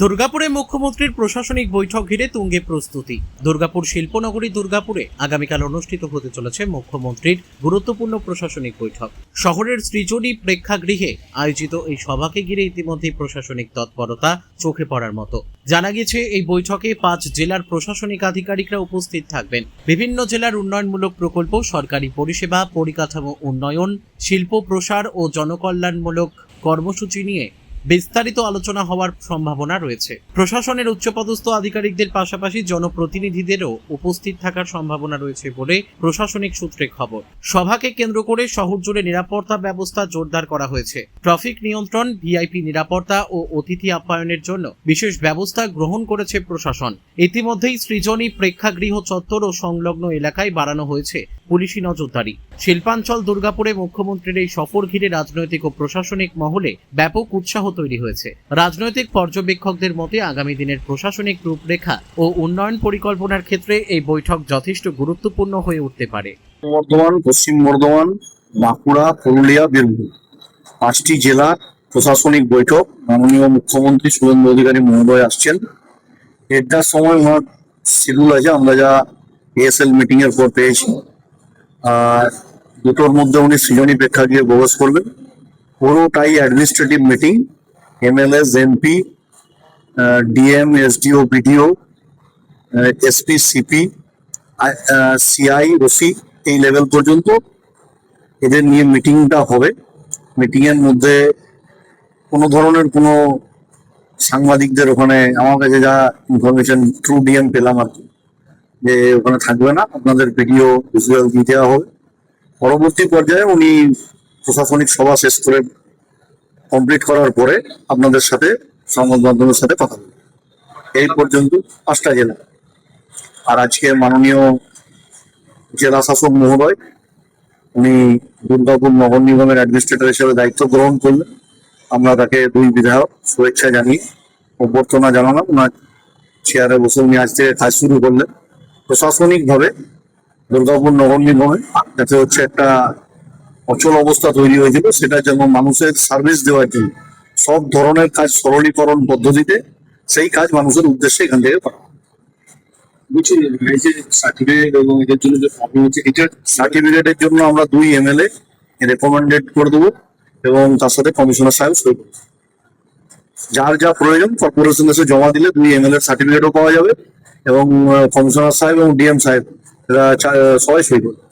দুর্গাপুরে মুখ্যমন্ত্রীর প্রশাসনিক বৈঠক ঘিরে তুঙ্গে প্রস্তুতি। দুর্গাপুর শিল্পনগরী দুর্গাপুরে আগামীকাল অনুষ্ঠিত হতে চলেছে মুখ্যমন্ত্রীর গুরুত্বপূর্ণ প্রশাসনিক বৈঠক। শহরের সৃজনী প্রেক্ষাগৃহে আয়োজিত এই সভাকে ঘিরে ইতিমধ্যেই প্রশাসনিক তৎপরতা চোখে পড়ার মতো। জানা গেছে এই বৈঠকে 5 জেলার প্রশাসনিক আধিকারিকরা উপস্থিত থাকবেন। বিভিন্ন জেলার উন্নয়নমূলক প্রকল্প, সরকারি পরিষেবা, পরিকাঠামো উন্নয়ন, শিল্প প্রসার ও জনকল্যাণমূলক কর্মসূচি নিয়ে বিস্তারিত আলোচনা হওয়ার সম্ভাবনা রয়েছে। প্রশাসনের উচ্চপদস্থ আধিকারিকদের পাশাপাশি জনপ্রতিনিধিদেরও উপস্থিত থাকার সম্ভাবনা রয়েছে বলে প্রশাসনিক সূত্রে খবর। সভাকে কেন্দ্র করে শহর জুড়ে নিরাপত্তা ব্যবস্থা জোরদার করা হয়েছে। ট্রাফিক নিয়ন্ত্রণ, ভিআইপি নিরাপত্তা ও অতিথি আপ্যায়নের জন্য বিশেষ ব্যবস্থা গ্রহণ করেছে প্রশাসন। ইতিমধ্যেই সৃজনী প্রেক্ষাগৃহ চত্বর ও সংলগ্ন এলাকায় বাড়ানো হয়েছে পুলিশি নজরদারি। শিল্পাঞ্চল দুর্গাপুরে মুখ্যমন্ত্রীর এই সফর ঘিরে রাজনৈতিক ও প্রশাসনিক মহলে ব্যাপক উৎসাহ তৈরি হয়েছে। রাজনৈতিক পর্যবেক্ষকদের মতে আগামী দিনের প্রশাসনিক রূপরেখা ও উন্নয়ন পরিকল্পনার ক্ষেত্রে এই বৈঠক যথেষ্ট গুরুত্বপূর্ণ হয়ে উঠতে পারে। বর্ধমান, পশ্চিম বর্ধমান, বাঁকুড়া, পুরুলিয়া, বীরভূম 5টি জেলার প্রশাসনিক বৈঠক। মাননীয় মুখ্যমন্ত্রী শুভেন্দু অধিকারী মহোদয় আসছেন। 1টার সময় ওনার শিডিউল আছে, আমরা যা এএসএল মিটিং এর পর পেয়েছি। আর 2টোর মধ্যে উনি সৃজনী প্রেক্ষাগৃহে প্রবেশ করবেন। পুরোটাই administrative meeting. MLS, MP, DM, SDO, BDO, SP, CP, CI, OC এই লেভেল পর্যন্ত এদের নিয়ে মিটিংটা হবে। মিটিং এর মধ্যে কোনো ধরনের কোনো সাংবাদিকদের ওখানে আমার কাছে যা ইনফরমেশন থ্রু ডিএম পেলাম আর কি, যে ওখানে থাকবে না, আপনাদের ভিডিও ভিজুয়াল দিয়ে দেওয়া হবে। পরবর্তী পর্যায়ে উনি প্রশাসনিক সভা শেষ করে কমপ্লিট করার পরে আপনাদের সাথে, সংবাদ মাধ্যমের সাথে কথা বলবেন। এই পর্যন্ত 5টা জেলা। আর আজকে মাননীয় জেলা শাসক মহোদয় উনি দুর্গাপুর নগর নিগমের অ্যাডমিনিস্ট্রেটর হিসেবে দায়িত্ব গ্রহণ করলেন। আমরা তাকে 2 বিধায়ক শুভেচ্ছা জানিয়ে অভ্যর্থনা জানালাম। ওনার চেয়ারে বসে উনি আজ থেকে কাজ শুরু করলেন। প্রশাসনিকভাবে দুর্গাপুর নগর নিগমে যাতে হচ্ছে একটা অচল অবস্থা তৈরি হয়েছিল, সেটা যেন মানুষের সার্ভিস দেওয়ার জন্য সব ধরনের কাজ সরলীকরণ পদ্ধতিতে সেই কাজ মানুষের উদ্দেশ্যে এখান থেকে করা। সার্টিফিকেট এবং এদের জন্য যে ফর্ম হচ্ছে, এটা সার্টিফিকেটের জন্য আমরা 2 এমএলএ রেকমেন্ডেড করে দেবো এবং তার সাথে কমিশনার সাহেব সই করবে। যার যা প্রয়োজন কর্পোরেশন এসে জমা দিলে 2 এমএলএ সার্টিফিকেটও পাওয়া যাবে এবং কমিশনার সাহেব এবং ডিএম সাহেব এরা সবাই সই করবে।